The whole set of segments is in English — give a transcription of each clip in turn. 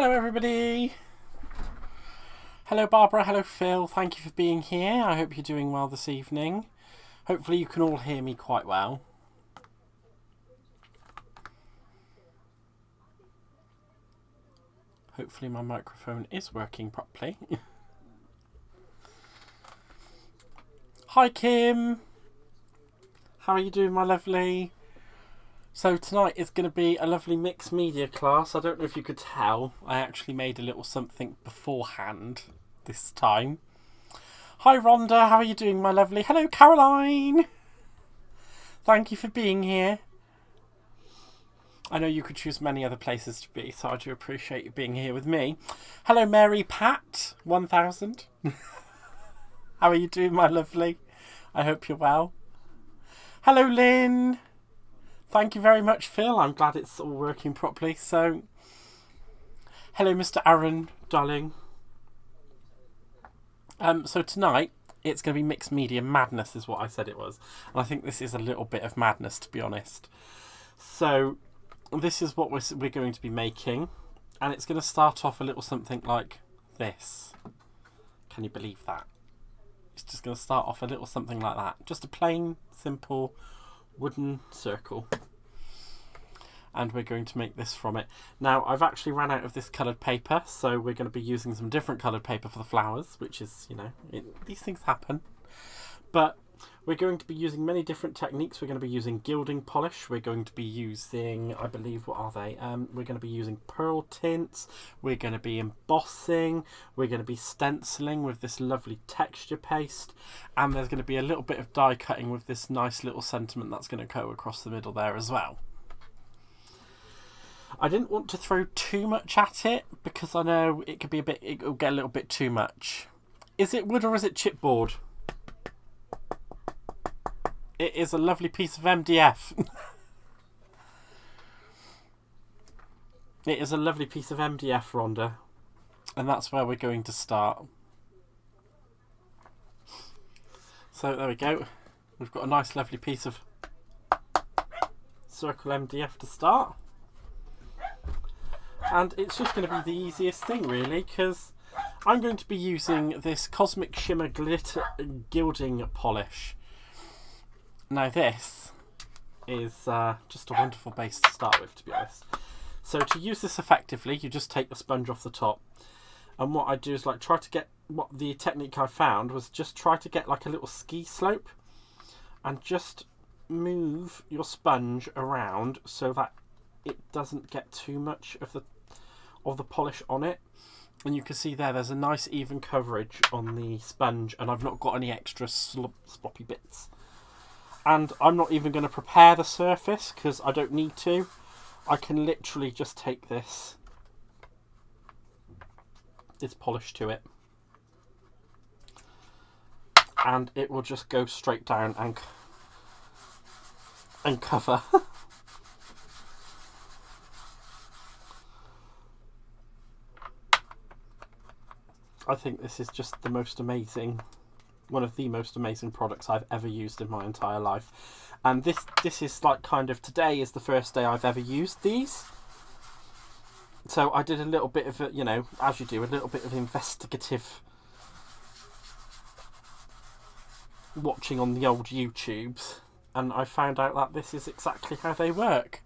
Hello everybody. Hello Barbara, hello Phil, thank you for being here. I hope you're doing well this evening. Hopefully you can all hear me quite well. Hopefully my microphone is working properly. Hi Kim. How are you doing, my lovely? So tonight is going to be a lovely mixed media class. I don't know if you could tell, I actually made a little something beforehand this time. Hi Rhonda, how are you doing, my lovely? Hello Caroline. Thank you for being here. I know you could choose many other places to be, so I do appreciate you being here with me. Hello Mary Pat 1000. How are you doing, my lovely? I hope you're well. Hello Lynn. Thank you very much, Phil. I'm glad it's all working properly. So, hello, Mr. Aaron, darling. So tonight, it's going to be mixed media madness, is what I said it was. And I think this is a little bit of madness, to be honest. So, this is what we're going to be making. And it's going to start off a little something like this. Can you believe that? It's just going to start off a little something like that. Just a plain, simple wooden circle, and we're going to make this from it. Now I've actually ran out of this coloured paper, so we're going to be using some different coloured paper for the flowers, which is, you know, these things happen. But we're going to be using many different techniques. We're going to be using gilding polish, we're going to be using, I believe, what are they? We're going to be using pearl tints, we're going to be embossing, we're going to be stenciling with this lovely texture paste, and there's going to be a little bit of die cutting with this nice little sentiment that's going to go across the middle there as well. I didn't want to throw too much at it because I know it could be it'll get a little bit too much. Is it wood or is it chipboard? It is a lovely piece of MDF. It is a lovely piece of MDF, Rhonda. And that's where we're going to start. So there we go. We've got a nice lovely piece of circle MDF to start. And it's just going to be the easiest thing really, because I'm going to be using this Cosmic Shimmer Glitter Gilding Polish. Now this is just a wonderful base to start with, to be honest. So to use this effectively, you just take the sponge off the top. And what I do is like try to get, what the technique I found was just try to get like a little ski slope. And just move your sponge around so that it doesn't get too much of the polish on it. And you can see there's a nice even coverage on the sponge. And I've not got any extra sloppy bits. And I'm not even going to prepare the surface because I don't need to. I can literally just take this polish to it, and it will just go straight down and cover. I think this is just the most amazing, one of the most amazing products I've ever used in my entire life. And this is like kind of, today is the first day I've ever used these. So I did a little bit of, you know, as you do, a little bit of investigative watching on the old YouTubes. And I found out that this is exactly how they work.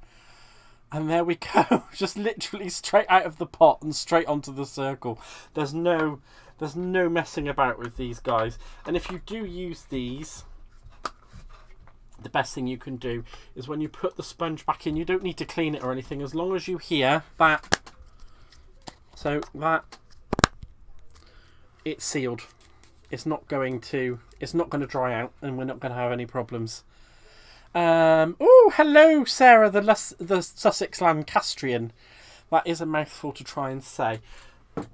And there we go, just literally straight out of the pot and straight onto the circle. There's no messing about with these guys. And if you do use these, the best thing you can do is when you put the sponge back in, you don't need to clean it or anything, as long as you hear that, so that it's sealed. It's not going to dry out, and we're not going to have any problems. Oh, hello Sarah, the Sussex Lancastrian. That is a mouthful to try and say. And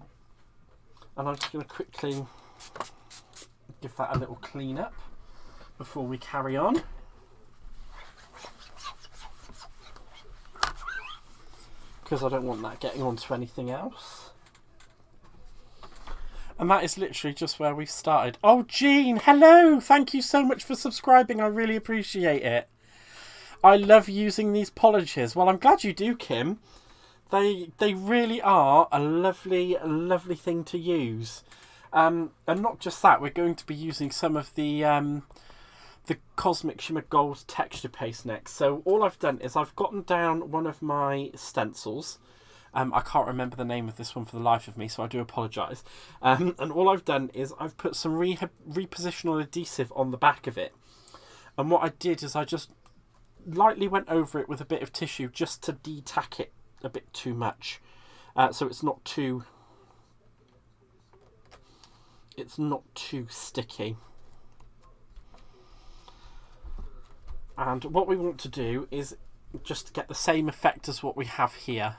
I'm just going to quickly give that a little clean up before we carry on. Because I don't want that getting onto anything else. And that is literally just where we've started. Oh, Jean, hello! Thank you so much for subscribing. I really appreciate it. I love using these polishes. Well, I'm glad you do, Kim. They really are a lovely, lovely thing to use. And not just that, we're going to be using some of the Cosmic Shimmer Gold texture paste next. So all I've done is I've gotten down one of my stencils. I can't remember the name of this one for the life of me, so I do apologise. And all I've done is I've put some repositional adhesive on the back of it. And what I did is I just lightly went over it with a bit of tissue just to de-tack it a bit too much. So it's not too sticky. And what we want to do is just get the same effect as what we have here.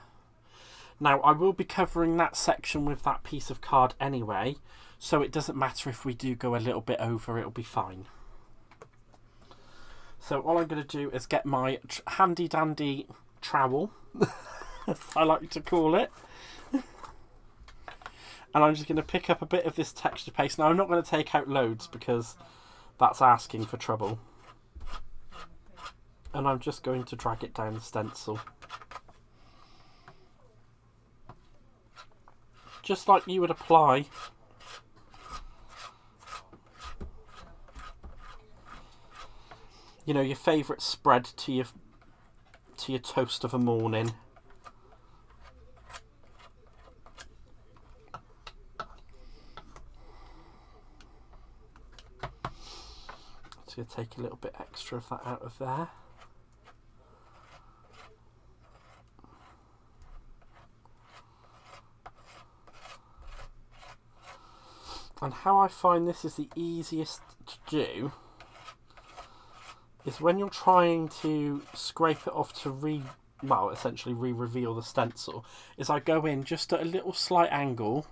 Now, I will be covering that section with that piece of card anyway, so it doesn't matter if we do go a little bit over, it'll be fine. So all I'm going to do is get my handy dandy trowel, as I like to call it, and I'm just going to pick up a bit of this texture paste. Now, I'm not going to take out loads because that's asking for trouble. And I'm just going to drag it down the stencil. Just like you would apply your favourite spread to your toast of a morning. So you'll take a little bit extra of that out of there. And how I find this is the easiest to do is when you're trying to scrape it off to essentially re-reveal the stencil, is I go in just at a little slight angle.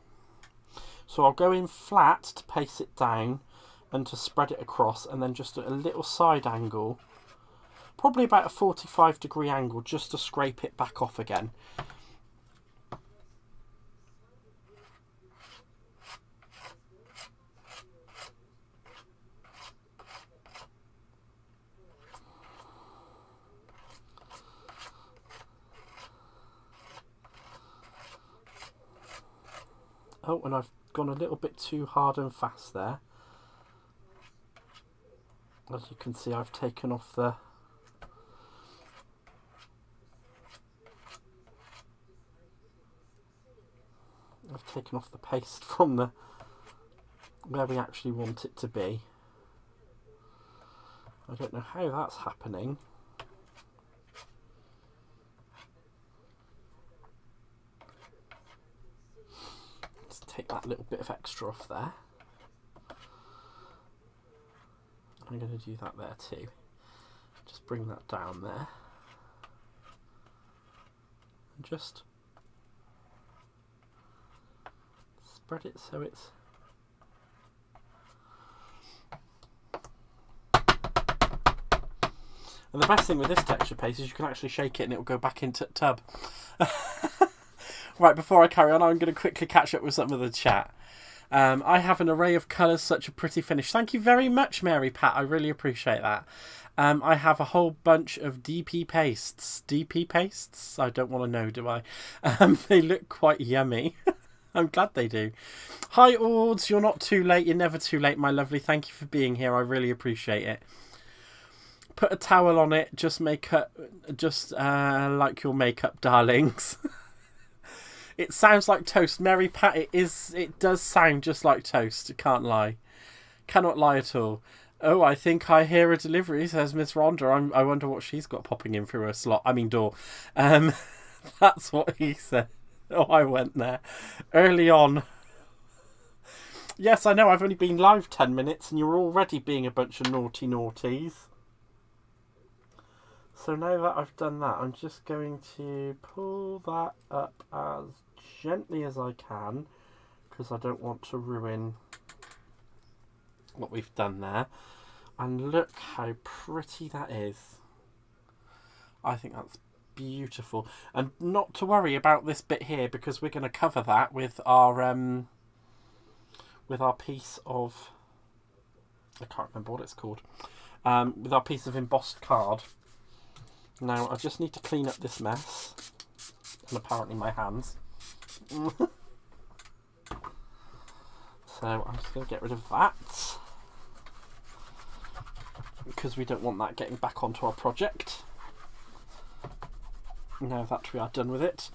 So I'll go in flat to paste it down and to spread it across, and then just at a little side angle, probably about a 45-degree angle, just to scrape it back off again. Oh, and I've gone a little bit too hard and fast there. As you can see, I've taken off the paste from where we actually want it to be. I don't know how that's happening. Take that little bit of extra off there. I'm going to do that there too. Just bring that down there. And just spread it so it's... And the best thing with this texture paste is you can actually shake it and it will go back into the tub. Right, before I carry on, I'm going to quickly catch up with some of the chat. I have an array of colours, such a pretty finish. Thank you very much, Mary Pat. I really appreciate that. I have a whole bunch of DP pastes. DP pastes? I don't want to know, do I? They look quite yummy. I'm glad they do. Hi, Ords. You're not too late. You're never too late, my lovely. Thank you for being here. I really appreciate it. Put a towel on it. Just like your makeup, darlings. It sounds like toast. Mary Pat, it does sound just like toast. Can't lie. Cannot lie at all. Oh, I think I hear a delivery, says Miss Rhonda. I wonder what she's got popping in through her door. That's what he said. Oh, I went there. Early on. Yes, I know, I've only been live 10 minutes and you're already being a bunch of naughty naughties. So now that I've done that, I'm just going to pull that up as gently as I can, because I don't want to ruin what we've done there. And look how pretty that is. I think that's beautiful. And not to worry about this bit here, because we're going to cover that with our piece of, I can't remember what it's called, with our piece of embossed card. Now I just need to clean up this mess and apparently my hands. So I'm just going to get rid of that, because we don't want that getting back onto our project. Now that we are done with it,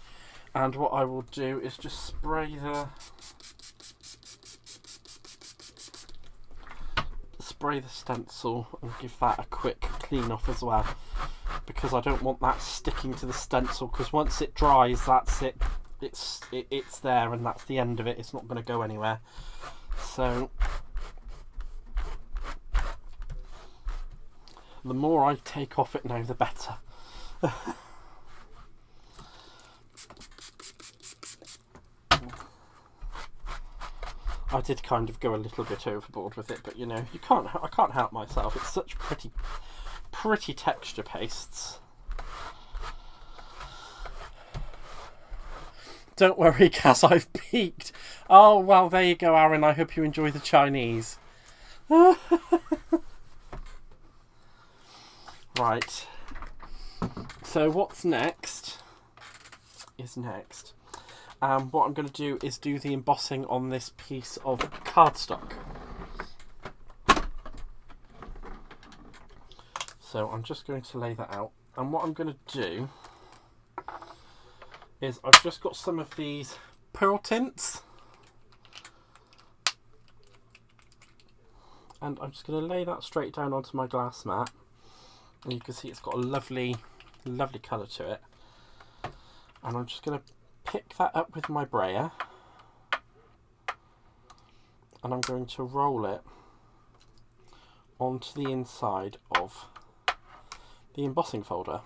and what I will do is just spray the stencil and give that a quick clean off as well, because I don't want that sticking to the stencil, because once it dries, that's it. It's there, and that's the end of it. It's not going to go anywhere. So the more I take off it now, the better. I did kind of go a little bit overboard with it, but you know, I can't help myself. It's such pretty texture pastes. Don't worry, Cass, I've peaked. Oh, well, there you go, Aaron. I hope you enjoy the Chinese. Right. So what's next is next. What I'm going to do is do the embossing on this piece of cardstock. So I'm just going to lay that out. And what I'm going to do is I've just got some of these pearl tints. And I'm just going to lay that straight down onto my glass mat. And you can see it's got a lovely colour to it. And I'm just going to pick that up with my brayer, and I'm going to roll it onto the inside of the embossing folder.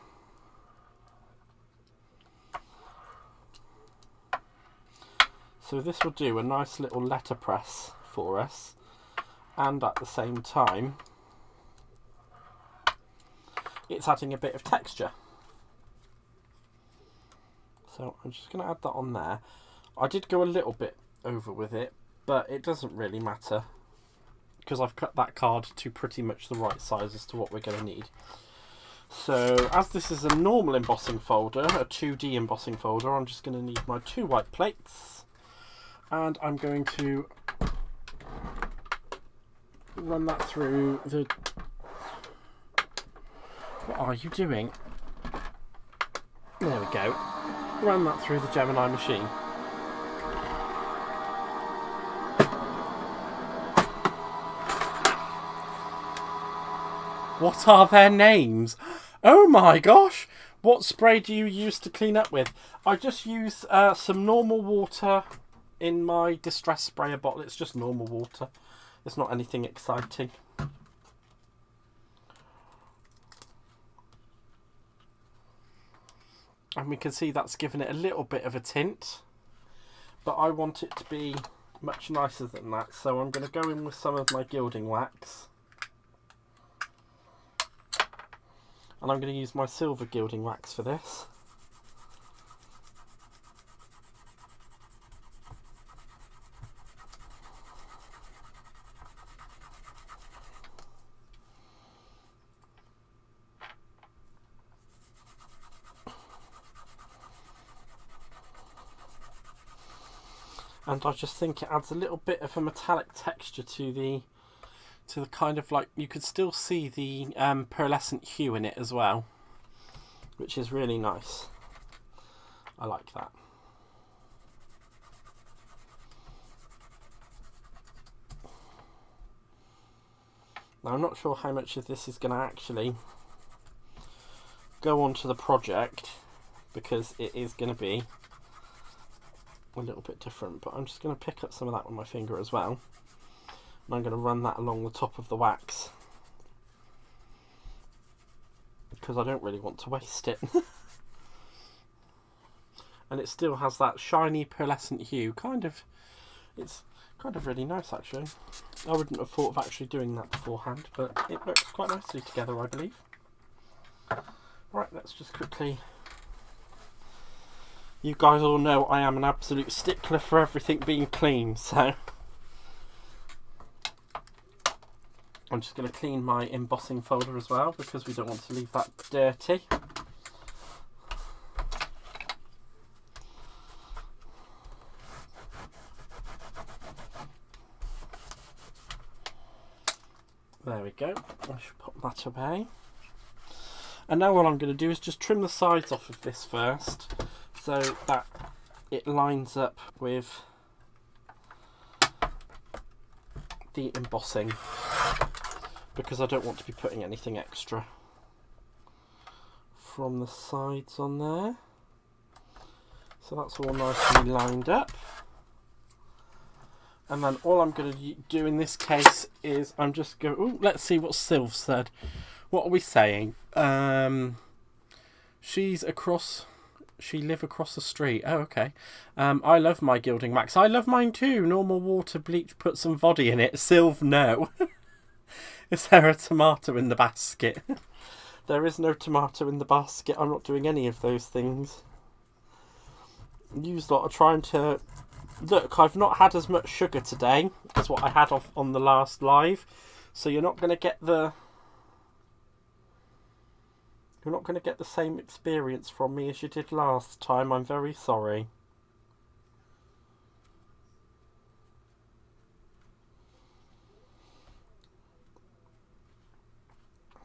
So this will do a nice little letterpress for us, and at the same time it's adding a bit of texture. So I'm just going to add that on there. I did go a little bit over with it, but it doesn't really matter, because I've cut that card to pretty much the right size as to what we're going to need. So as this is a normal embossing folder, a 2D embossing folder, I'm just going to need my 2 white plates, and I'm going to run that through the... What are you doing? There we go. Run that through the Gemini machine. What are their names? Oh my gosh! What spray do you use to clean up with? I just use some normal water in my distress sprayer bottle. It's just normal water. It's not anything exciting. And we can see that's given it a little bit of a tint, but I want it to be much nicer than that, so I'm going to go in with some of my gilding wax, and I'm going to use my silver gilding wax for this. And I just think it adds a little bit of a metallic texture to the kind of, like, you could still see the pearlescent hue in it as well, which is really nice. I like that. Now I'm not sure how much of this is going to actually go onto the project, because it is going to be a little bit different, but I'm just going to pick up some of that with my finger as well, and I'm going to run that along the top of the wax, because I don't really want to waste it. And it still has that shiny pearlescent hue. It's kind of really nice, actually. I wouldn't have thought of actually doing that beforehand, but it works quite nicely together, I believe. Right, let's just quickly... You guys all know I am an absolute stickler for everything being clean, so I'm just going to clean my embossing folder as well, because we don't want to leave that dirty. There we go. I should put that away. And now what I'm going to do is just trim the sides off of this first, so that it lines up with the embossing, because I don't want to be putting anything extra from the sides on there. So that's all nicely lined up. And then all I'm going to do in this case is I'm just going... Oh, let's see what Sylv said. What are we saying? She live across the street. Oh, okay. I love my gilding wax. I love mine too. Normal water, bleach, put some body in it. Sylv, no. Is there a tomato in the basket? There is no tomato in the basket. I'm not doing any of those things. You lot are trying to... Look, I've not had as much sugar today as what I had off on the last live. So you're not going to get the... You're not going to get the same experience from me as you did last time. I'm very sorry.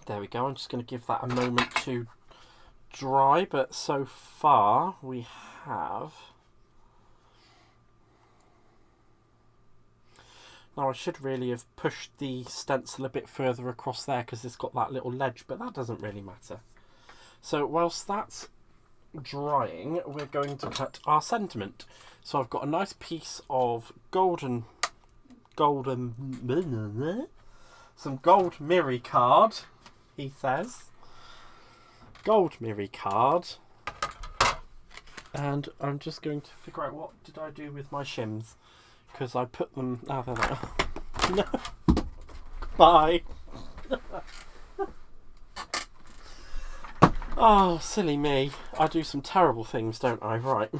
There we go. I'm just going to give that a moment to dry. But so far we have... Now I should really have pushed the stencil a bit further across there because it's got that little ledge, but that doesn't really matter. So whilst that's drying, we're going to cut our sentiment. So I've got a nice piece of some gold mirror card, he says. Gold mirror card. And I'm just going to figure out what did I do with my shims. Because I put them... Oh, there they are. No. Bye. Oh, silly me. I do some terrible things, don't I? Right.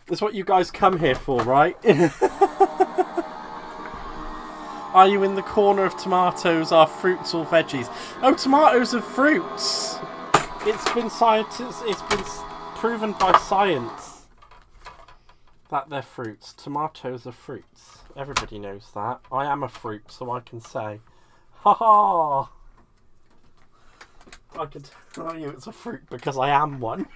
That's what you guys come here for, right? Are you in the corner of tomatoes are fruits or veggies? Oh, tomatoes are fruits. It's been proven by science that they're fruits. Tomatoes are fruits. Everybody knows that. I am a fruit, so I can say, ha ha! I can tell you it's a fruit because I am one.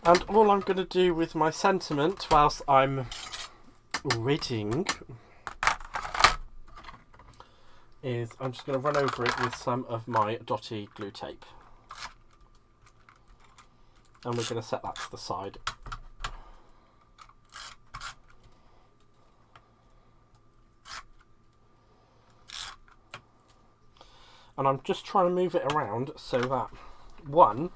And all I'm going to do with my sentiment whilst I'm waiting is I'm just going to run over it with some of my dotty glue tape. And we're going to set that to the side. And I'm just trying to move it around so that, one,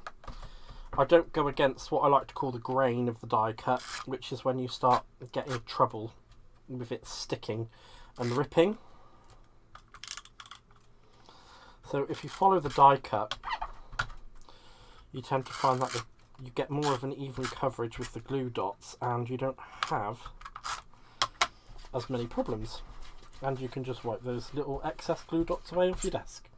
I don't go against what I like to call the grain of the die cut, which is when you start getting trouble with it sticking and ripping. So if you follow the die cut, you tend to find that you get more of an even coverage with the glue dots and you don't have as many problems. And you can just wipe those little excess glue dots away off your desk.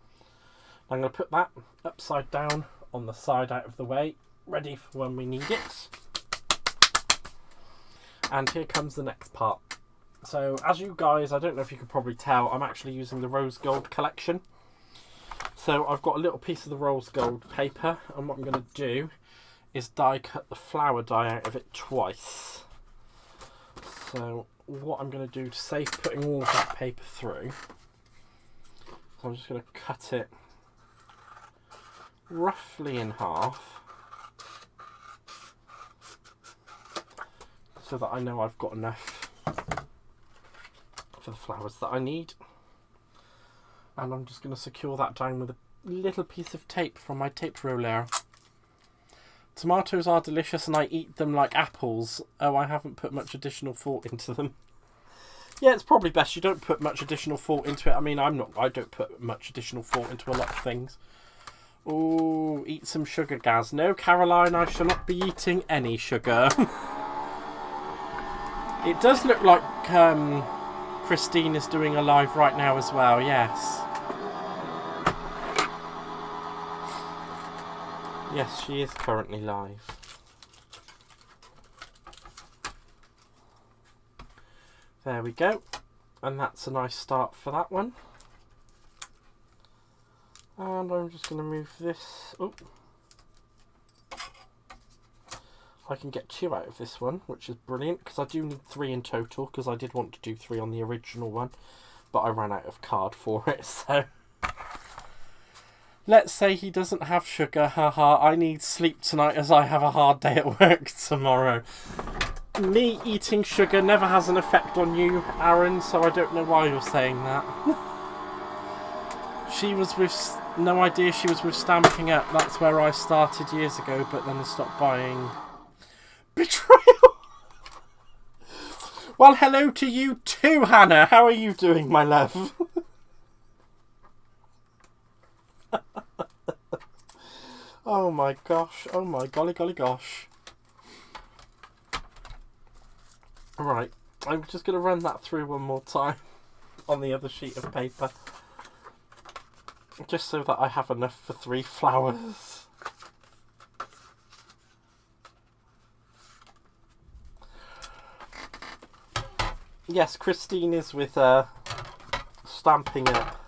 I'm going to put that upside down on the side out of the way, ready for when we need it. And here comes the next part. So as you guys, I don't know if you could probably tell, I'm actually using the rose gold collection. So I've got a little piece of the rose gold paper, and what I'm going to do is die cut the flower die out of it twice. So what I'm going to do to save putting all of that paper through, so I'm just going to cut it roughly in half so that I know I've got enough for the flowers that I need. And I'm just going to secure that down with a little piece of tape from my tape roller. Tomatoes are delicious and I eat them like apples. Oh, I haven't put much additional thought into them. Yeah, it's probably best you don't put much additional thought into it. I mean, I don't put much additional thought into a lot of things. Oh, eat some sugar, Gaz. No, Caroline, I shall not be eating any sugar. It does look like Christine is doing a live right now as well, yes. Yes, she is currently live. There we go. And that's a nice start for that one. And I'm just going to move this. Oh, I can get 2 out of this one, which is brilliant, because I do need 3 in total, because I did want to do 3 on the original one, but I ran out of card for it, so... Let's say he doesn't have sugar, haha, I need sleep tonight as I have a hard day at work tomorrow. Me eating sugar never has an effect on you, Aaron, so I don't know why you're saying that. She was with... No idea she was with Stamping Up. That's where I started years ago, but then I stopped buying... Betrayal! Well, hello to you too, Hannah. How are you doing, my love? Oh my gosh. Oh my golly golly gosh. Right. I'm just going to run that through one more time on the other sheet of paper. Just so that I have enough for 3 flowers. Yes, Christine is with Stamping Up.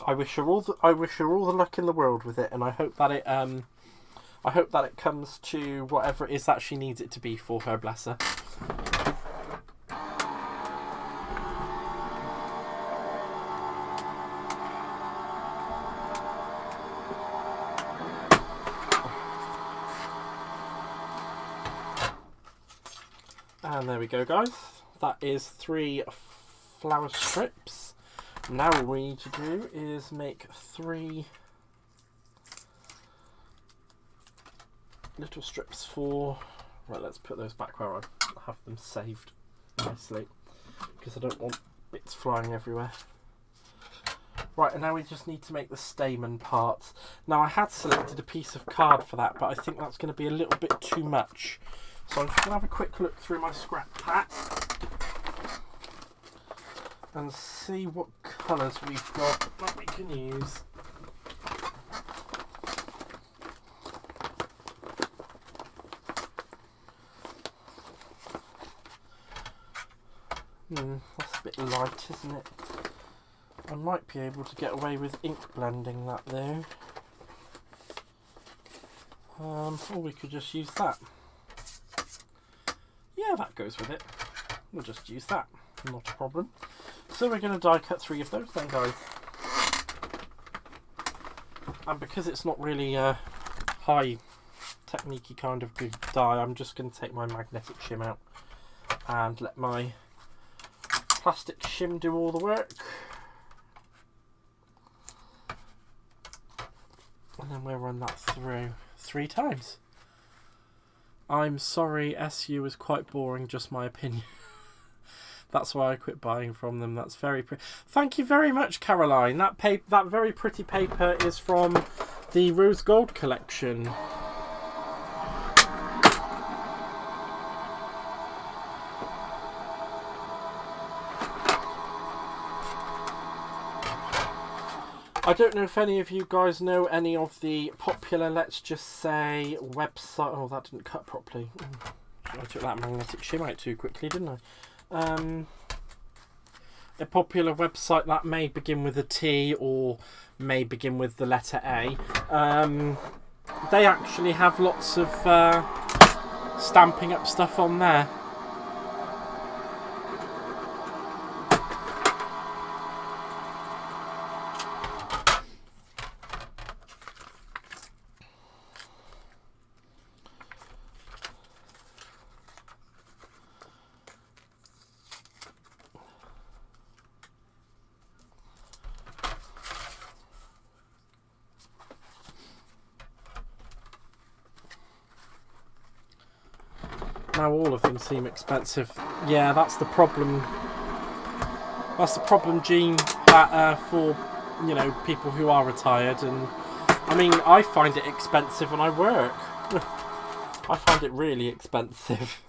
I wish her all the luck in the world with it, and I hope that it comes to whatever it is that she needs it to be for her, bless her. And there we go, guys. That is 3 flower strips. Now all we need to do is make 3 little strips for... Right, let's put those back where I have them saved nicely, because I don't want bits flying everywhere. Right, and now we just need to make the stamen parts. Now I had selected a piece of card for that, but I think that's going to be a little bit too much. So I'm just going to have a quick look through my scrap pack and see what colours we've got that we can use. That's a bit light, isn't it? I might be able to get away with ink blending that though. Or we could just use that. Yeah, that goes with it. We'll just use that, not a problem. So we're going to die cut 3 of those then, guys. And because it's not really a high technique-y kind of good die, I'm just going to take my magnetic shim out and let my plastic shim do all the work. And then we'll run that through 3 times. I'm sorry, SU is quite boring, just my opinion. That's why I quit buying from them. That's very pretty. Thank you very much, Caroline. That very pretty paper is from the Rose Gold collection. I don't know if any of you guys know any of the popular, let's just say, website... Oh, that didn't cut properly. I took that magnetic shim out too quickly, didn't I? A popular website that may begin with a T or may begin with the letter A. They actually have lots of Stamping Up stuff on there. Now all of them seem expensive. Yeah, that's the problem. That's the problem, Jean, that for, you know, people who are retired. And I mean, I find it expensive when I work. I find it really expensive.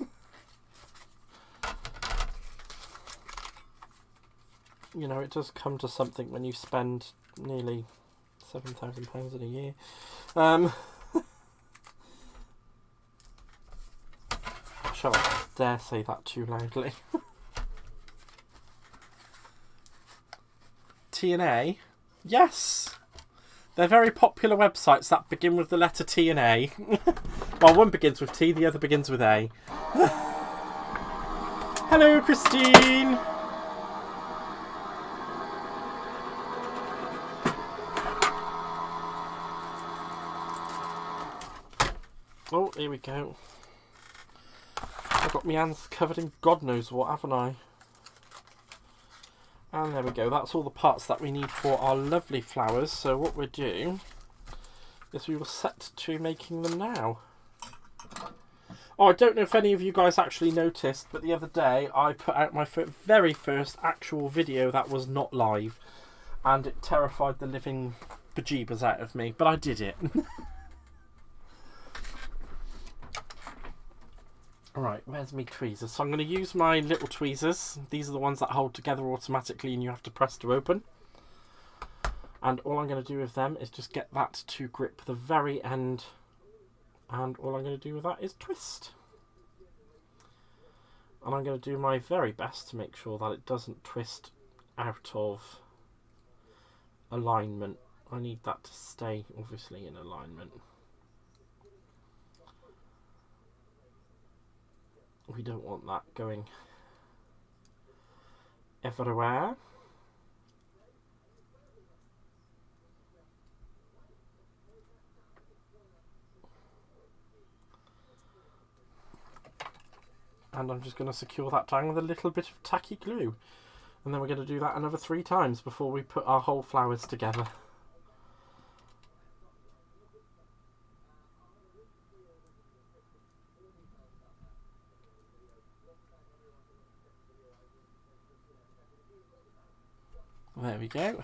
You know, it does come to something when you spend nearly £7,000 in a year. shan't dare say that too loudly. T&A? Yes! They're very popular websites that begin with the letter T and A. Well, one begins with T, the other begins with A. Hello, Christine! Oh, here we go. I've got my hands covered in God knows what, haven't I? And there we go. That's all the parts that we need for our lovely flowers. So what we'll do is we will set to making them now. Oh, I don't know if any of you guys actually noticed, but the other day I put out my very first actual video that was not live. And it terrified the living bejeebers out of me, but I did it. Right, where's my tweezers? So I'm going to use my little tweezers. These are the ones that hold together automatically and you have to press to open. And all I'm going to do with them is just get that to grip the very end. And all I'm going to do with that is twist. And I'm going to do my very best to make sure that it doesn't twist out of alignment. I need that to stay obviously in alignment. We don't want that going everywhere. And I'm just going to secure that down with a little bit of tacky glue. And then we're going to do that another 3 times before we put our whole flowers together. There we go.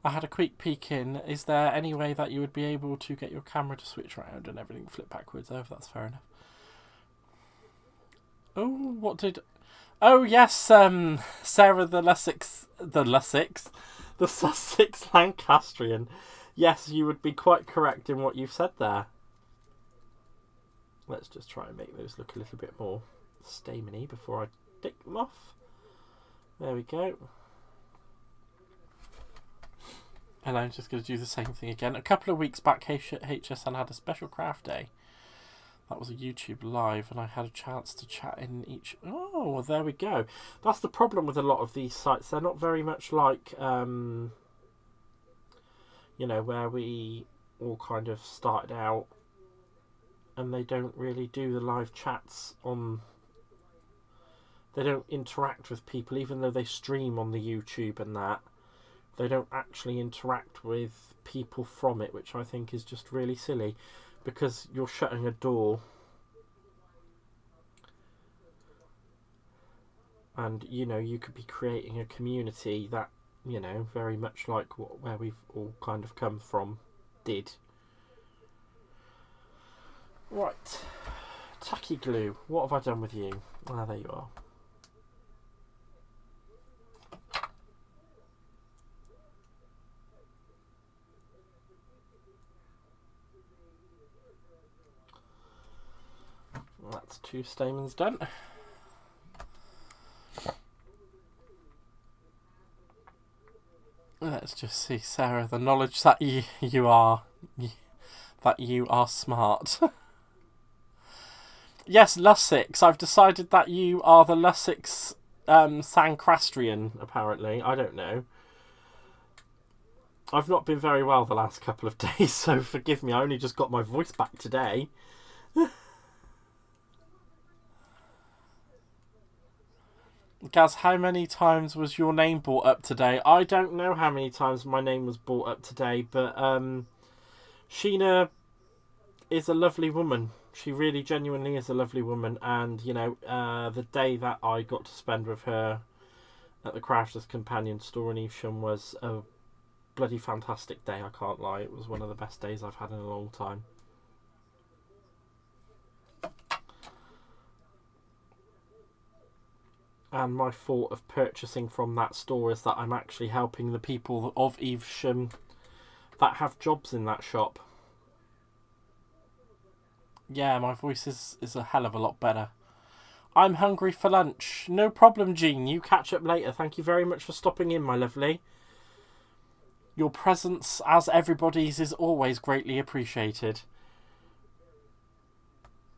I had a quick peek in. Is there any way that you would be able to get your camera to switch around and everything flip backwards? Oh, that's fair enough. Oh, what did... Oh, yes, Sarah the Sussex Lancastrian. Yes, you would be quite correct in what you've said there. Let's just try and make those look a little bit more stameny before I take them off. There we go. And I'm just going to do the same thing again. A couple of weeks back, HSN had a special craft day. That was a YouTube live, and I had a chance to chat in each... Oh, well, there we go. That's the problem with a lot of these sites. They're not very much like, you know, where we all kind of started out, and they don't really do the live chats on... They don't interact with people, even though they stream on the YouTube and that. They don't actually interact with people from it, which I think is just really silly. Because you're shutting a door. And, you know, you could be creating a community that, you know, very much like where we've all kind of come from did. Right. Tacky glue. What have I done with you? Ah, there you are. That's 2 stamens done. Let's just see, Sarah, the knowledge that you are smart. Yes, Lussex. I've decided that you are the Lussex Sancastrian, apparently. I don't know. I've not been very well the last couple of days, so forgive me. I only just got my voice back today. Gaz, how many times was your name brought up today? I don't know how many times my name was brought up today, but Sheena is a lovely woman. She really genuinely is a lovely woman, and you know, the day that I got to spend with her at the Crafters Companion store in Evesham was a bloody fantastic day, I can't lie. It was one of the best days I've had in a long time. And my thought of purchasing from that store is that I'm actually helping the people of Evesham that have jobs in that shop. Yeah, my voice is a hell of a lot better. I'm hungry for lunch. No problem, Jean. You catch up later. Thank you very much for stopping in, my lovely. Your presence, as everybody's, is always greatly appreciated.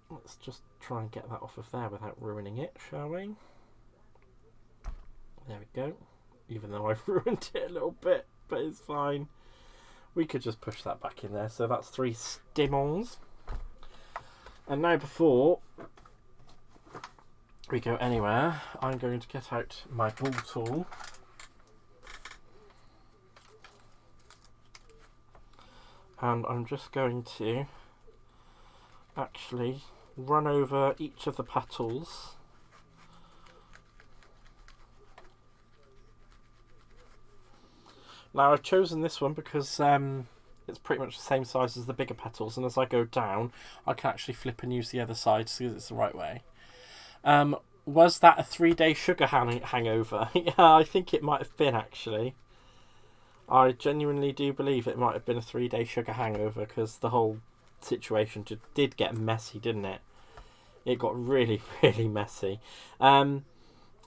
Let's just try and get that off of there without ruining it, shall we? There we go. Even though I've ruined it a little bit, but it's fine. We could just push that back in there. So that's 3 stencils. And now before we go anywhere, I'm going to get out my ball tool. And I'm just going to actually run over each of the petals. Now I've chosen this one because it's pretty much the same size as the bigger petals, and as I go down I can actually flip and use the other side because it's the right way. Was that a 3-day sugar hangover? Yeah, I think it might have been, actually. I genuinely do believe it might have been a 3-day sugar hangover, because the whole situation did get messy, didn't it? It got really, really messy. I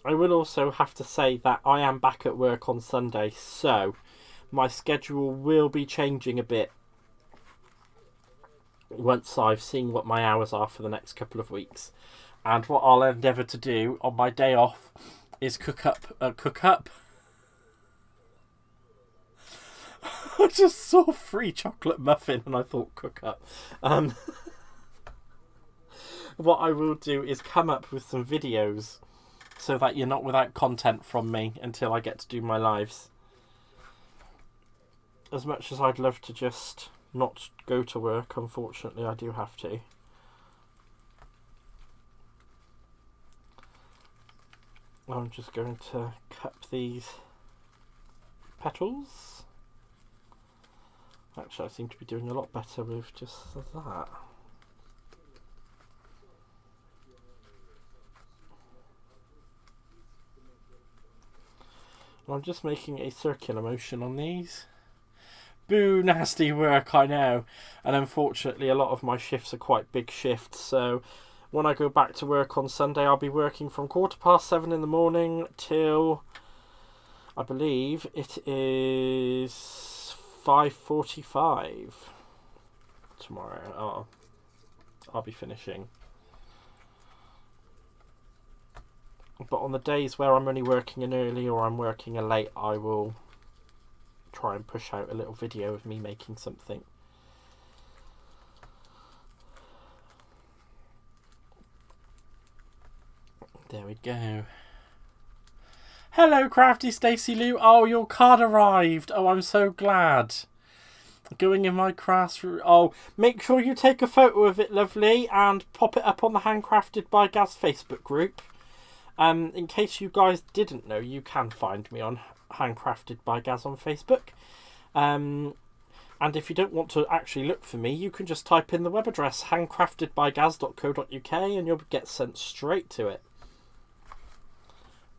will also have to say that I am back at work on Sunday, so my schedule will be changing a bit once I've seen what my hours are for the next couple of weeks. And what I'll endeavour to do on my day off is cook up. I just saw free chocolate muffin and I thought cook up. What I will do is come up with some videos so that you're not without content from me until I get to do my lives. As much as I'd love to just not go to work, unfortunately I do have to. I'm just going to cup these petals. Actually, I seem to be doing a lot better with just that. And I'm just making a circular motion on these. Boo, nasty work, I know. And unfortunately, a lot of my shifts are quite big shifts, so when I go back to work on Sunday, I'll be working from 7:15 in the morning till, I believe, it is 5:45 tomorrow. I'll be finishing. But on the days where I'm only working in early or I'm working a late, I will try and push out a little video of me making something. There we go. Hello, Crafty Stacey Lou. Oh, your card arrived. Oh, I'm so glad. Going in my crafts. Oh, make sure you take a photo of it, lovely, and pop it up on the Handcrafted by Gaz Facebook group. In case you guys didn't know, you can find me on Handcrafted by Gaz on Facebook. And if you don't want to actually look for me, you can just type in the web address handcraftedbygaz.co.uk and you'll get sent straight to it.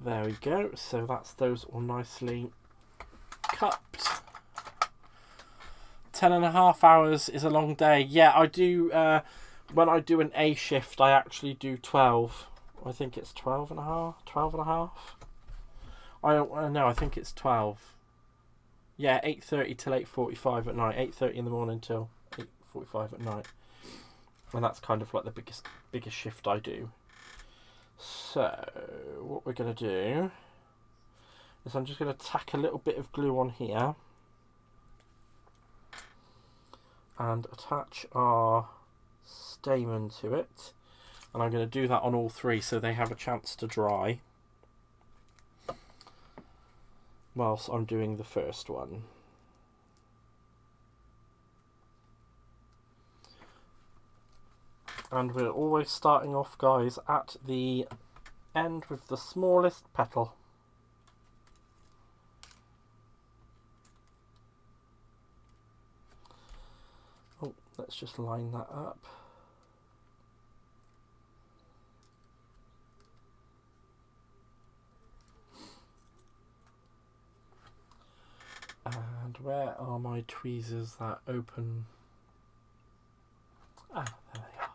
There we go. So that's those all nicely cupped. 10.5 hours is a long day. Yeah, I do. When I do an A shift, I actually do 12. I think it's 12.5. 12.5. I don't know. I think it's 12. Yeah, 8:30 till 8:45 at night. 8:30 in the morning till 8:45 at night. And that's kind of like the biggest shift I do. So what we're going to do is I'm just going to tack a little bit of glue on here and attach our stamen to it, and I'm going to do that on all 3 so they have a chance to dry whilst I'm doing the first one. And we're always starting off, guys, at the end with the smallest petal. Oh, let's just line that up. And where are my tweezers that open? Ah, there they are.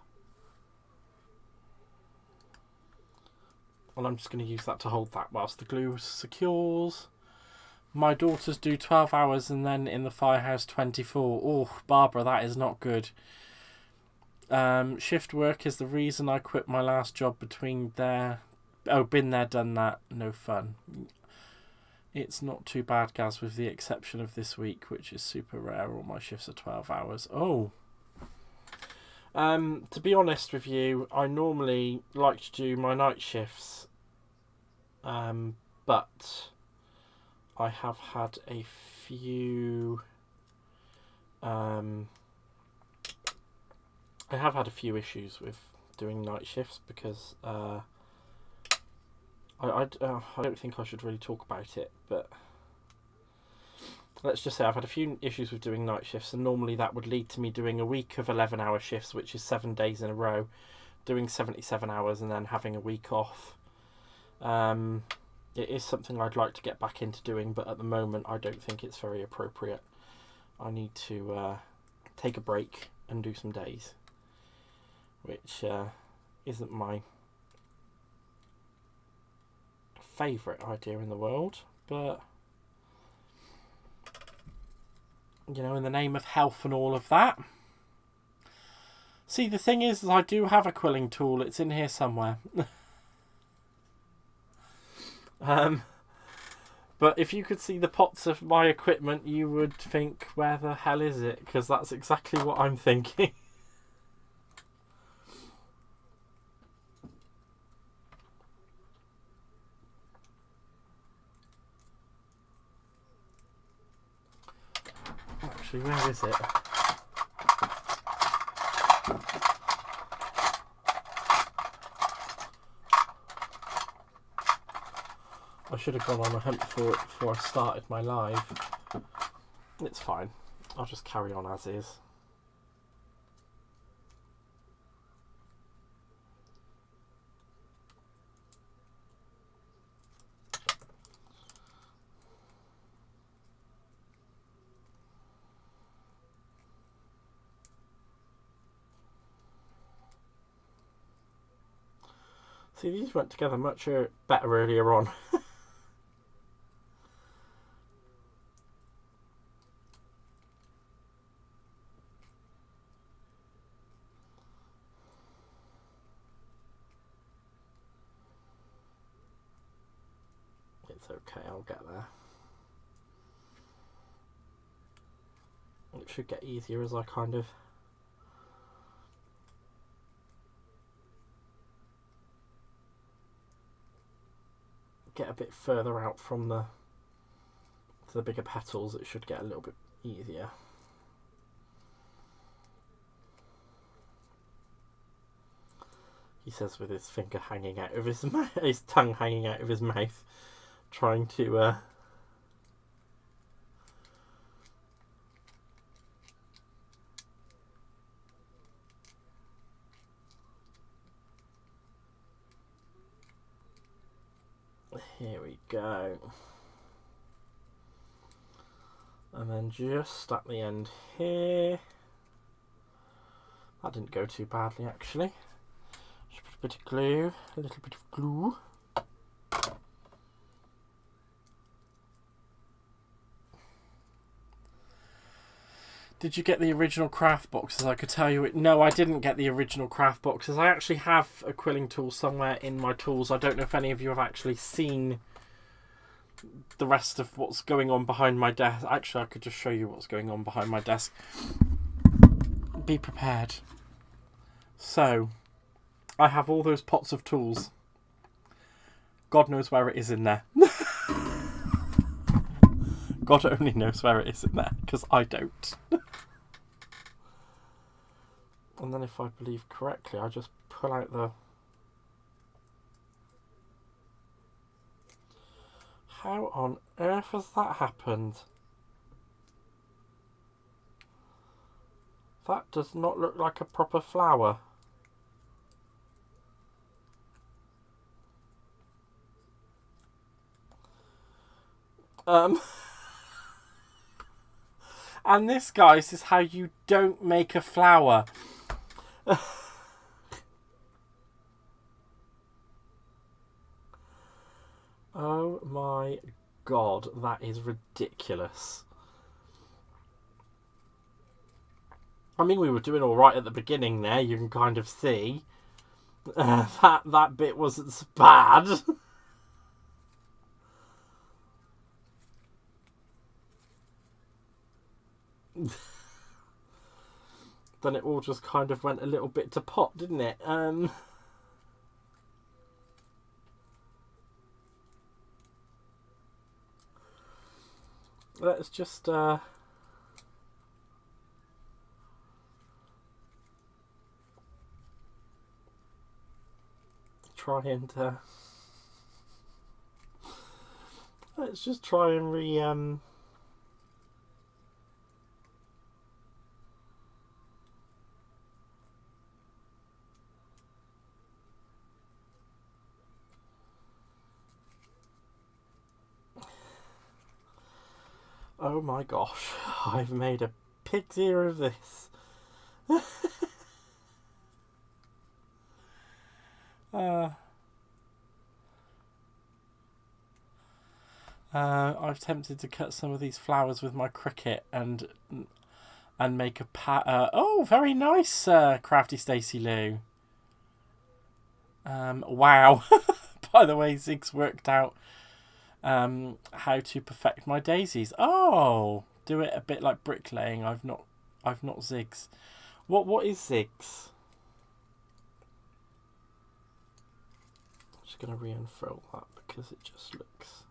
And I'm just going to use that to hold that whilst the glue secures. My daughters do 12 hours and then in the firehouse 24. Oh, Barbara, that is not good. Shift work is the reason I quit my last job between there. Oh, been there, done that. No fun. It's not too bad, Gaz, with the exception of this week, which is super rare. All my shifts are 12 hours. Oh. To be honest with you, I normally like to do my night shifts. But I have had a few issues with doing night shifts because I don't think I should really talk about it, but let's just say I've had a few issues with doing night shifts, and normally that would lead to me doing a week of 11-hour shifts, which is 7 days in a row, doing 77 hours and then having a week off. It is something I'd like to get back into doing, but at the moment I don't think it's very appropriate. I need to take a break and do some days, which isn't my favourite idea in the world, but you know, in the name of health and all of that. See, the thing is I do have a quilling tool. It's in here somewhere. But if you could see the pots of my equipment, you would think, where the hell is it? Because that's exactly what I'm thinking. Actually, where is it? I should have gone on a hunt for it before I started my live. It's fine. I'll just carry on as is. See, these went together much better earlier on. It's okay, I'll get there. It should get easier as I kind of get a bit further out from the bigger petals. It should get a little bit easier. He says with his finger hanging out of his his tongue hanging out of his mouth, trying to here we go. And then just at the end here, that didn't go too badly actually. Just put a bit of glue, a little bit of glue. Did you get the original craft boxes? I could tell you it. No, I didn't get the original craft boxes. I actually have a quilling tool somewhere in my tools. I don't know if any of you have actually seen the rest of what's going on behind my desk. Actually, I could just show you what's going on behind my desk. Be prepared. So, I have all those pots of tools. God knows where it is in there. God only knows where it is in there, because I don't. And then if I believe correctly, I just pull out the... How on earth has that happened? That does not look like a proper flower. And this, guys, is how you don't make a flower. Oh my god, that is ridiculous. I mean, we were doing all right at the beginning there. You can kind of see that bit wasn't so bad. Then it all just kind of went a little bit to pot, didn't it? Let's just try and let's just try and oh my gosh, I've made a pig's ear of this. I've attempted to cut some of these flowers with my Cricut and make a oh, very nice, Crafty Stacey Lou. Wow. By the way, Zig's worked out how to perfect my daisies. Oh, do it a bit like bricklaying. I've not Zig's. What is Zig's? I'm just gonna re-unfurl that because it just looks.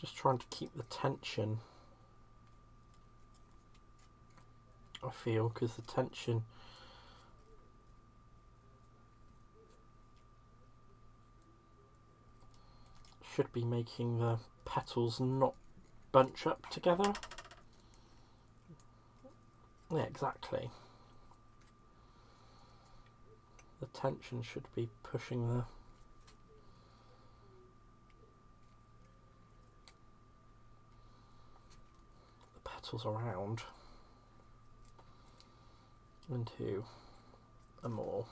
Just trying to keep the tension, I feel, because the tension should be making the petals not bunch up together. Yeah, exactly. The tension should be pushing the petals around into a more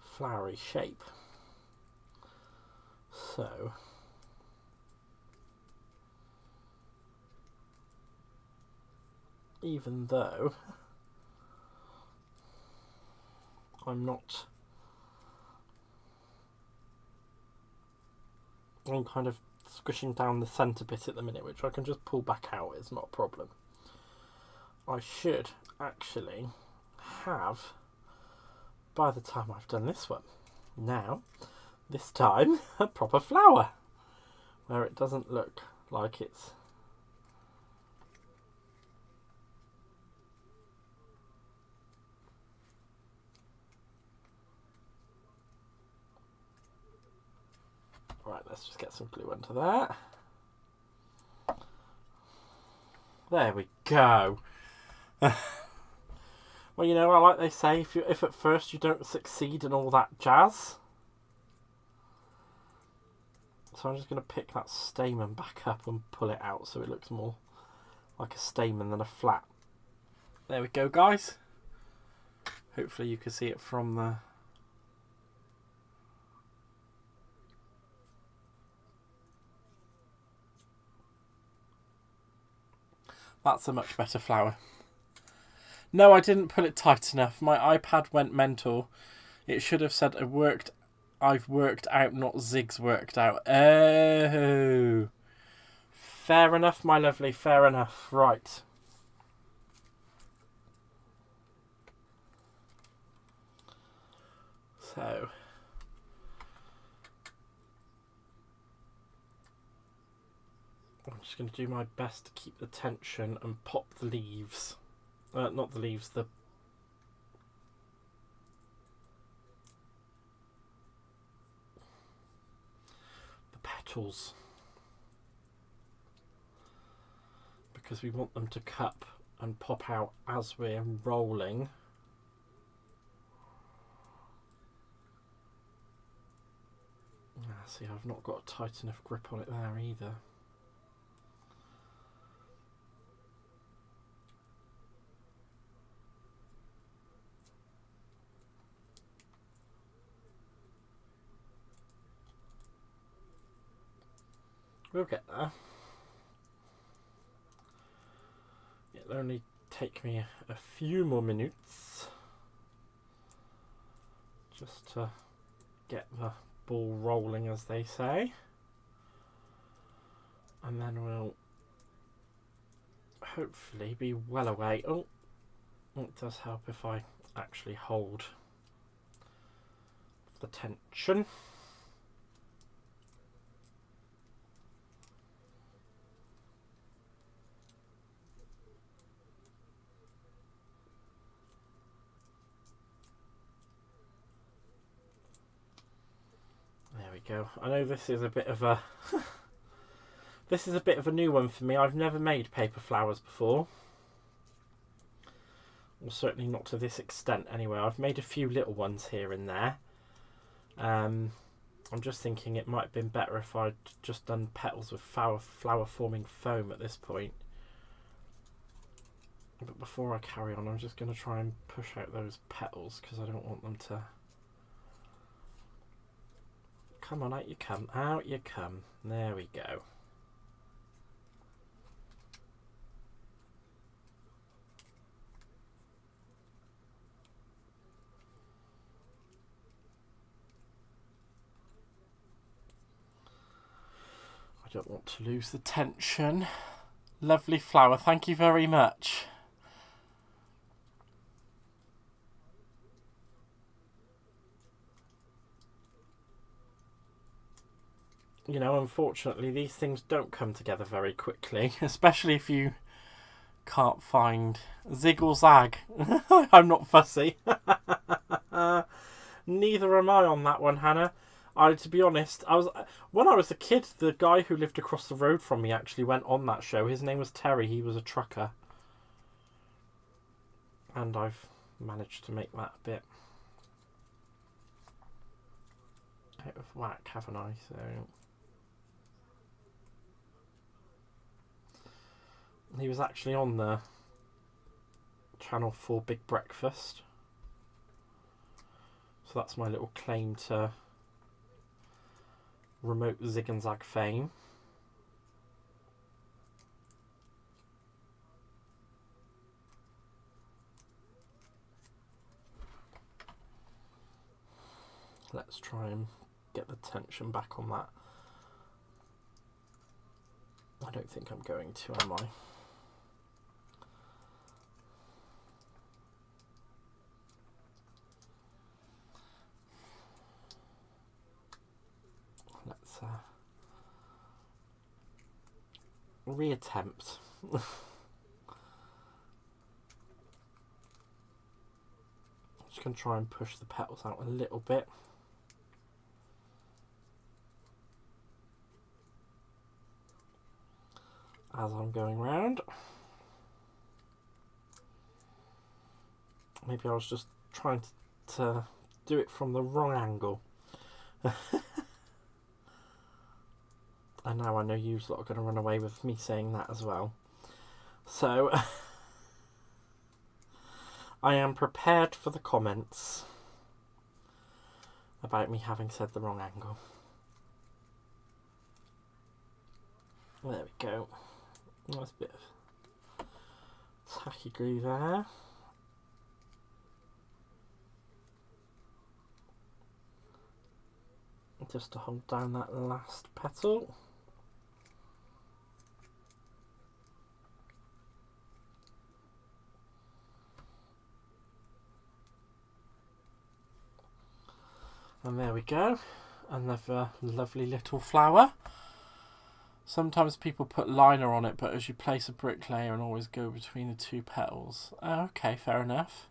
flowery shape. So even though I'm kind of squishing down the centre bit at the minute, which I can just pull back out, it's not a problem. I should actually have, by the time I've done this one, now, this time, a proper flower, where it doesn't look like it's right. Let's just get some glue under that. There we go. Well, you know, like they say, if at first you don't succeed and all that jazz. So I'm just going to pick that stamen back up and pull it out so it looks more like a stamen than a flat. There we go, guys. Hopefully you can see it from the... That's a much better flower. No, I didn't pull it tight enough. My iPad went mental. It should have said I've worked out, not Zig's worked out. Oh. Fair enough, my lovely, fair enough. Right. So. I'm just going to do my best to keep the tension and pop the leaves. Not the leaves, the petals. because we want them to cup and pop out as we're rolling. See, I've not got a tight enough grip on it there either. We'll get there. It'll only take me a few more minutes just to get the ball rolling, as they say, and then we'll hopefully be well away. Oh, it does help if I actually hold the tension. Go. I know this is a bit of a this is a bit of a new one for me. I've never made paper flowers before, or certainly not to this extent anyway. I've made a few little ones here and there. I'm just thinking it might have been better if I'd just done petals with flower forming foam at this point. But before I carry on, I'm just going to try and push out those petals because I don't want them to... Come on, out you come, out you come. There we go. I don't want to lose the tension. Lovely flower, thank you very much. You know, unfortunately, these things don't come together very quickly, especially if you can't find zig or zag. I'm not fussy. Neither am I on that one, Hannah. To be honest, when I was a kid, the guy who lived across the road from me actually went on that show. His name was Terry. He was a trucker. And I've managed to make that a bit out of whack, haven't I? So... He was actually on the Channel 4 Big Breakfast. So that's my little claim to remote zig and zag fame. Let's try and get the tension back on that. I don't think I'm going to, am I? Let's reattempt. Just going to try and push the petals out a little bit. As I'm going round. Maybe I was just trying to do it from the wrong angle. And now I know you lot are going to run away with me saying that as well. So, I am prepared for the comments about me having said the wrong angle. There we go. Nice bit of tacky glue there. Just to hold down that last petal. And there we go. Another lovely little flower. Sometimes people put liner on it, but as you place a brick layer and always go between the two petals. Oh, okay, fair enough.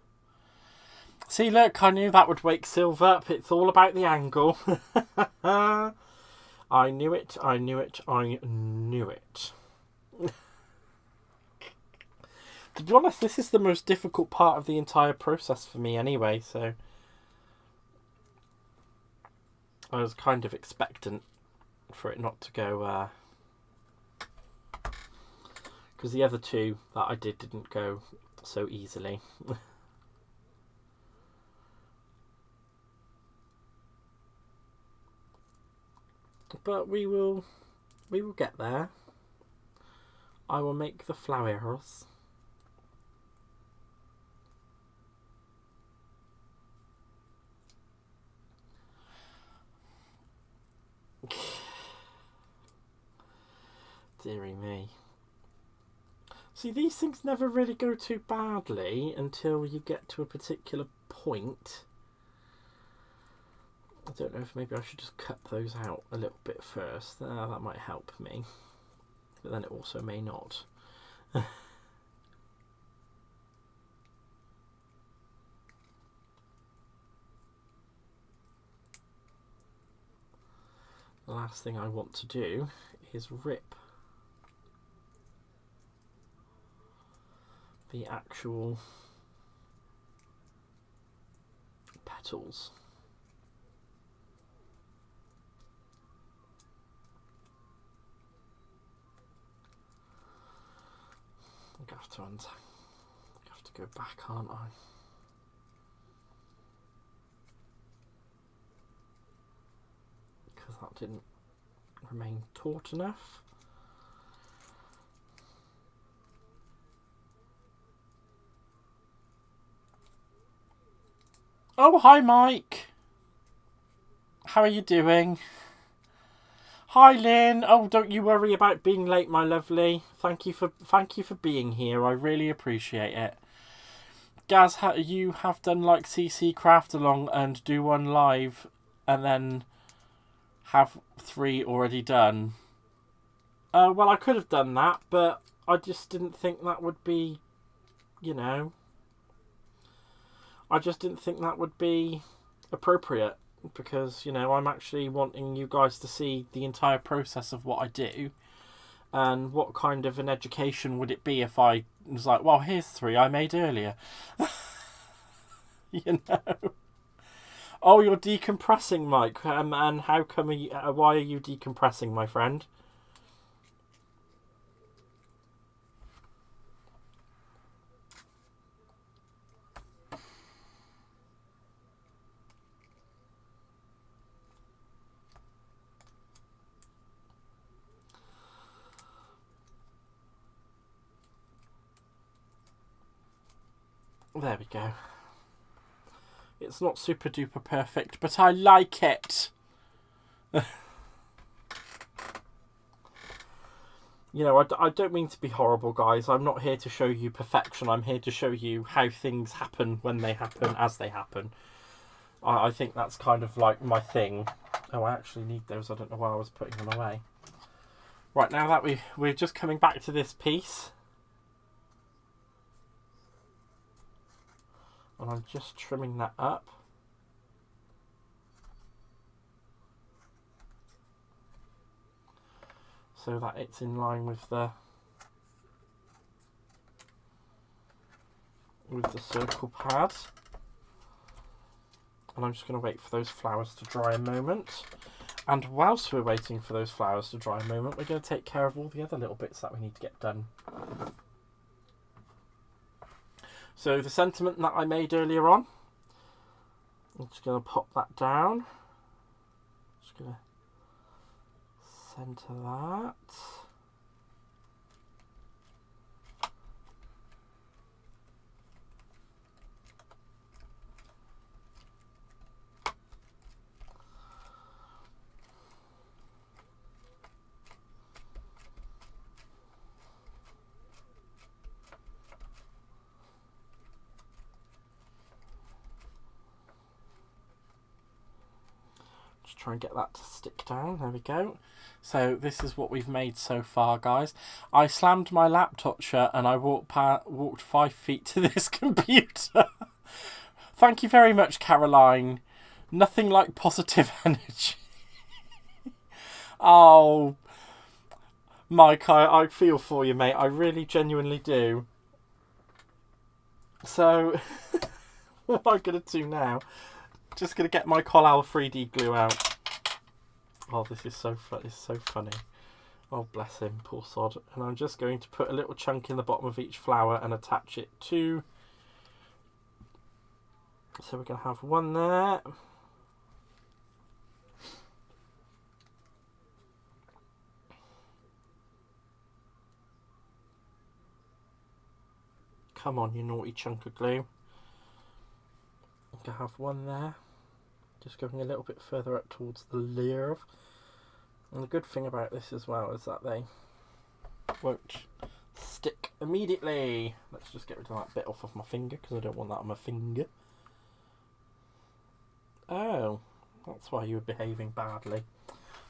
See, look, I knew that would wake Silver up. It's all about the angle. I knew it, I knew it, I knew it. To be honest, this is the most difficult part of the entire process for me anyway, so I was kind of expectant for it not to go, because the other two that I didn't go so easily. But we will get there. I will make the flowers. Dearie me. See, these things never really go too badly until you get to a particular point. I don't know if maybe I should just cut those out a little bit first. That might help me. But then it also may not. The last thing I want to do is rip the actual petals. I have to go back, aren't I? Because that didn't remain taut enough. Oh, hi Mike. How are you doing? Hi Lynn. Oh, don't you worry about being late, my lovely. Thank you for being here. I really appreciate it. Gaz, you have done like CC Craft Along and do one live and then have 3 already done. Well, I could have done that, but I just didn't think that would be, you know, I just didn't think that would be appropriate. Because, you know, I'm actually wanting you guys to see the entire process of what I do. And what kind of an education would it be if I was like, well, here's 3 I made earlier. You know? Oh, you're decompressing, Mike. And how come why are you decompressing, my friend? There we go. It's not super duper perfect, but I like it. You know, I don't mean to be horrible, guys. I'm not here to show you perfection. I'm here to show you how things happen when they happen, as they happen. I think that's kind of like my thing. Oh, I actually need those. I don't know why I was putting them away. Right, now that we're just coming back to this piece. And I'm just trimming that up. So that it's in line with the circle pad. And I'm just going to wait for those flowers to dry a moment. And whilst we're waiting for those flowers to dry a moment, we're going to take care of all the other little bits that we need to get done. So the sentiment that I made earlier on, I'm just going to pop that down. Just going to centre that. Try and get that to stick down. There we go. So this is what we've made so far, guys. I slammed my laptop shut and I walked 5 feet to this computer. Thank you very much, Caroline. Nothing like positive energy. Oh, Mike, I feel for you, mate. I really genuinely do. So what I'm going to do now, just going to get my Collal 3D glue out. Oh, this is so fun. It's so funny. Oh, bless him, poor sod. And I'm just going to put a little chunk in the bottom of each flower and attach it to. So we're going to have one there. Come on, you naughty chunk of glue. I'm going to have one there. Just going a little bit further up towards the leaf. And the good thing about this as well is that they won't stick immediately. Let's just get rid of that bit off of my finger because I don't want that on my finger. Oh, that's why you were behaving badly.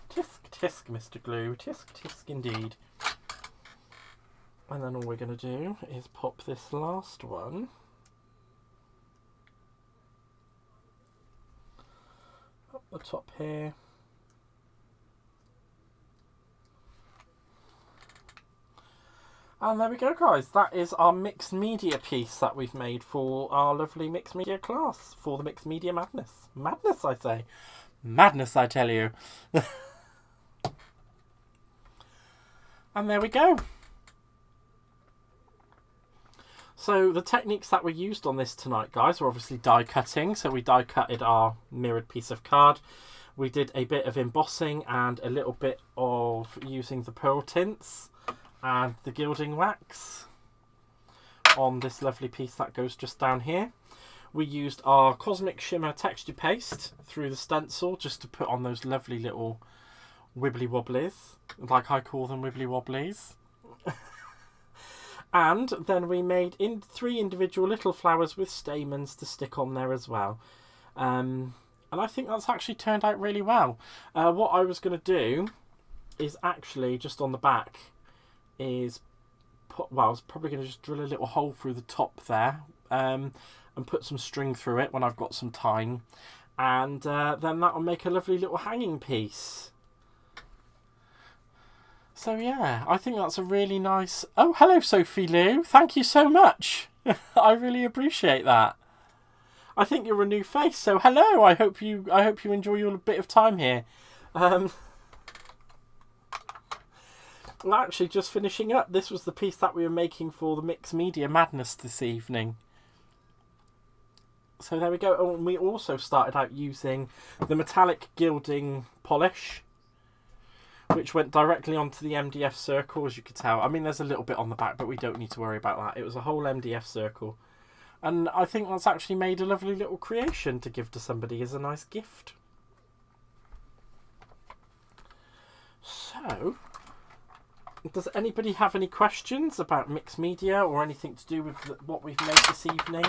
Tisk, tisk, Mr. Glue. Tisk, tisk indeed. And then all we're going to do is pop this last one up the top here. And there we go, guys. That is our mixed media piece that we've made for our lovely mixed media class for the mixed media madness. Madness, I say. Madness, I tell you. And there we go. So the techniques that were used on this tonight, guys, were obviously die cutting. So we die cutted our mirrored piece of card. We did a bit of embossing and a little bit of using the pearl tints and the gilding wax on this lovely piece that goes just down here. We used our Cosmic Shimmer texture paste through the stencil just to put on those lovely little wibbly wobblies, like I call them, wibbly wobblies. And then we made 3 individual little flowers with stamens to stick on there as well. And I think that's actually turned out really well. What I was going to do is actually just on the back is put, well, I was probably going to just drill a little hole through the top there and put some string through it when I've got some time. And then that will make a lovely little hanging piece. So yeah, I think that's a really nice... Oh, hello Sophie Lou. Thank you so much. I really appreciate that. I think you're a new face, so hello. I hope you enjoy your bit of time here. Actually, just finishing up, this was the piece that we were making for the Mixed Media Madness this evening. So there we go. Oh, and we also started out using the metallic gilding polish, which went directly onto the MDF circle, as you could tell. I mean, there's a little bit on the back, but we don't need to worry about that. It was a whole MDF circle. And I think that's actually made a lovely little creation to give to somebody as a nice gift. So, does anybody have any questions about mixed media or anything to do with what we've made this evening?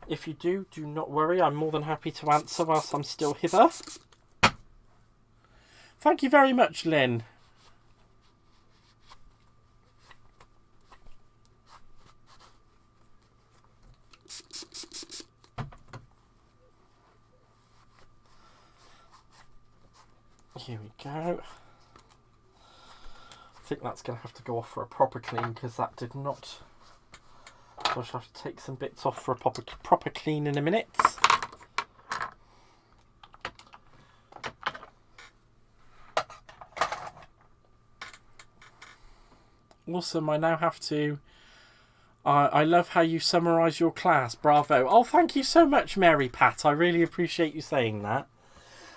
If you do, do not worry. I'm more than happy to answer whilst I'm still hither. Thank you very much, Lynn. Here we go. I think that's going to have to go off for a proper clean because that did not... So I shall have to take some bits off for a proper clean in a minute. Awesome, I now have to... I love how you summarise your class. Bravo. Oh, thank you so much, Mary Pat. I really appreciate you saying that.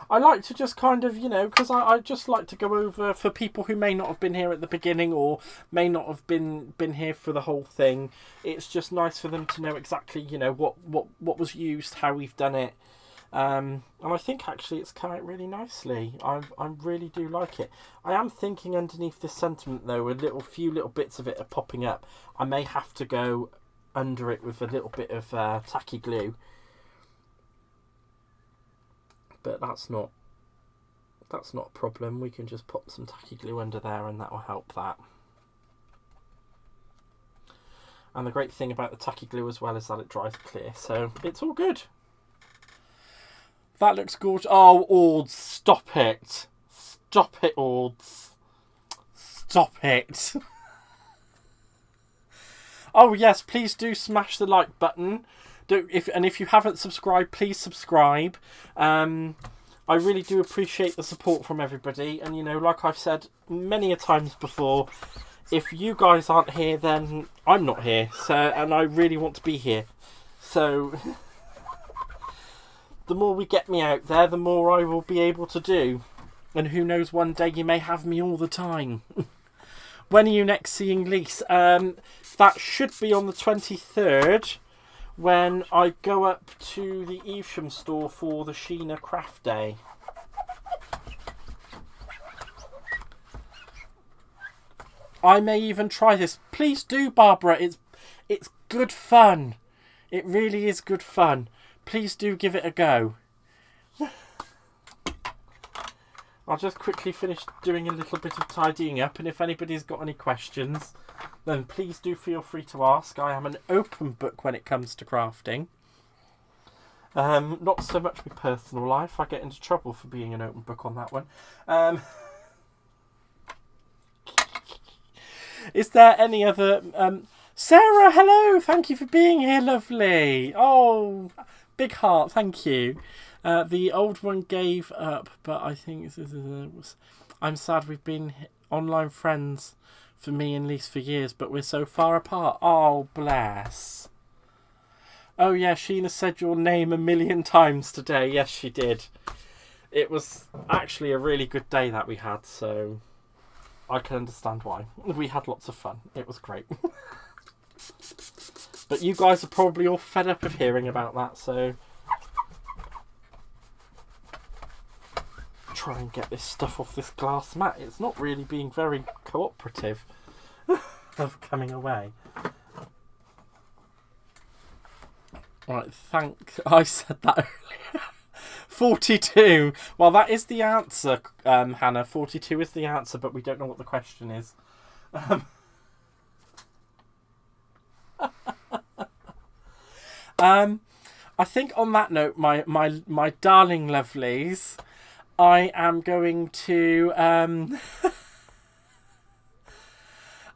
I like to just kind of, you know, because I just like to go over for people who may not have been here at the beginning or may not have been here for the whole thing. It's just nice for them to know exactly, you know, what was used, how we've done it. And I think actually it's come out really nicely. I really do like it. I am thinking underneath this sentiment though, few little bits of it are popping up. I may have to go under it with a little bit of tacky glue. But that's not a problem. We can just pop some tacky glue under there and that will help that. And the great thing about the tacky glue as well is that it dries clear, so it's all good. That looks gorgeous. Oh, Ords, stop it. Stop it, Ords. Stop it. Oh yes, please do smash the like button. If you haven't subscribed, please subscribe. I really do appreciate the support from everybody, and you know, like I've said many a times before, if you guys aren't here, then I'm not here. So, and I really want to be here. So, the more we get me out there, the more I will be able to do. And who knows, one day you may have me all the time. When are you next seeing Lise? That should be on the 23rd, when I go up to the Evesham store for the Sheena Craft Day. I may even try this. Please do, Barbara. It's good fun. It really is good fun. Please do give it a go. I'll just quickly finish doing a little bit of tidying up, and if anybody's got any questions, then please do feel free to ask. I am an open book when it comes to crafting. Not so much my personal life. I get into trouble for being an open book on that one. Is there any other... Sarah, hello! Thank you for being here, lovely. Oh, big heart, thank you. The old one gave up, but I think I'm sad. We've been online friends for me and Lise for years, but we're so far apart. Oh, bless. Oh, yeah, Sheena said your name a million times today. Yes, she did. It was actually a really good day that we had, so I can understand why. We had lots of fun. It was great. But you guys are probably all fed up of hearing about that, so... Try and get this stuff off this glass mat. It's not really being very cooperative of coming away. Right, I said that earlier. 42. Well, that is the answer, Hannah. 42 is the answer, but we don't know what the question is. I think on that note, my darling lovelies, I am going to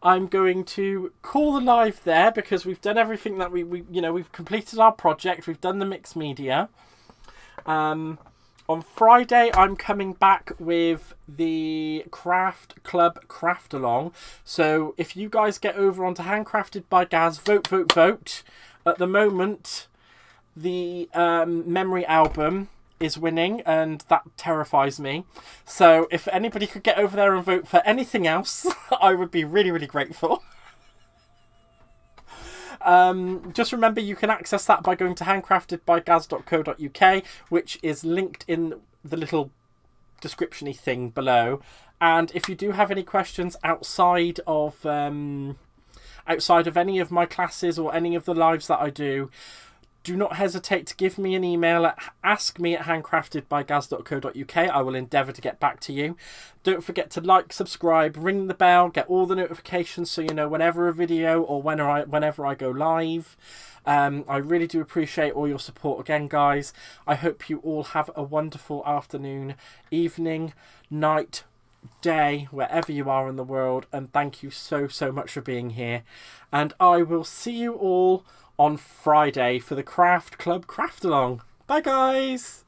I'm going to call the live there, because we've done everything that we've completed our project. We've done the mixed media. On Friday, I'm coming back with the Craft Club Craft Along. So if you guys get over onto Handcrafted by Gaz, vote, vote, vote. At the moment, the memory album is winning, and that terrifies me. So if anybody could get over there and vote for anything else, I would be really, really grateful. Just remember, you can access that by going to handcraftedbygaz.co.uk, which is linked in the little description-y thing below. And if you do have any questions outside of any of my classes or any of the lives that I do not hesitate to give me an email at askme@handcraftedbygaz.co.uk. I will endeavour to get back to you. Don't forget to like, subscribe, ring the bell, get all the notifications so you know whenever a video or whenever I go live. I really do appreciate all your support again, guys. I hope you all have a wonderful afternoon, evening, night, day, wherever you are in the world, and thank you so much for being here. And I will see you all on Friday for the Craft Club Craft Along. Bye, guys!